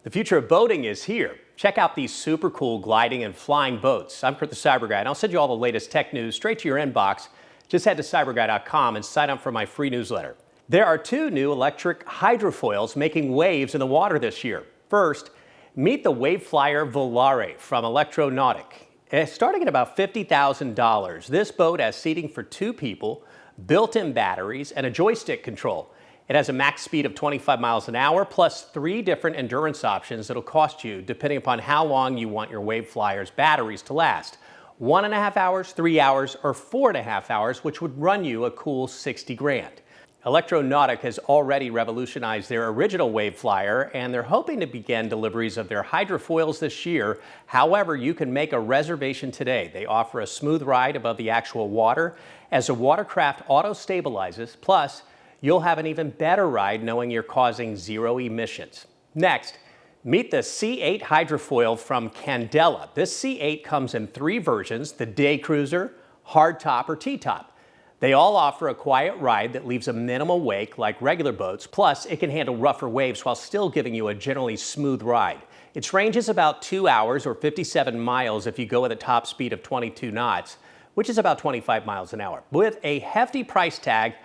The future of boating is here. Check out these super cool gliding and flying boats. I'm Kurt the CyberGuy, and I'll send you all the latest tech news straight to your inbox. Just head to cyberguy.com and sign up for my free newsletter. There are two new electric hydrofoils making waves in the water this year. First, meet the wave flyer Volare from Electronautic. Starting at about $50,000, this boat has seating for 2 people, built-in batteries, and a joystick control. It has a max speed of 25 miles an hour, plus 3 different endurance options that'll cost you depending upon how long you want your wave flyer's batteries to last. 1.5 hours, 3 hours, or 4.5 hours, which would run you a cool 60 grand. Electronautic has already revolutionized their original wave flyer, and they're hoping to begin deliveries of their hydrofoils this year. However, you can make a reservation today. They offer a smooth ride above the actual water as the watercraft auto-stabilizes, plus you'll have an even better ride knowing you're causing 0 emissions. Next, meet the C8 hydrofoil from Candela. This C8 comes in 3 versions, the Day Cruiser, Hardtop, or T-Top. They all offer a quiet ride that leaves a minimal wake like regular boats, plus it can handle rougher waves while still giving you a generally smooth ride. Its range is about 2 hours or 57 miles if you go at a top speed of 22 knots, which is about 25 miles an hour. With a hefty price tag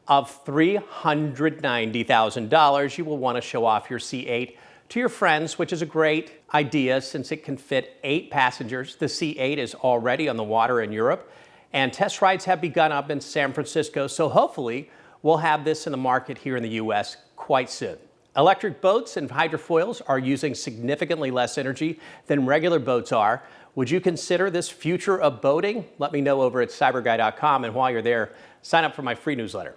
of $390,000, you will want to show off your C8 to your friends, which is a great idea since it can fit 8 passengers. The C8 is already on the water in Europe, and test rides have begun up in San Francisco, so hopefully we'll have this in the market here in the U.S. quite soon. Electric boats and hydrofoils are using significantly less energy than regular boats are. Would you consider this future of boating? Let me know over at cyberguy.com, and while you're there, sign up for my free newsletter.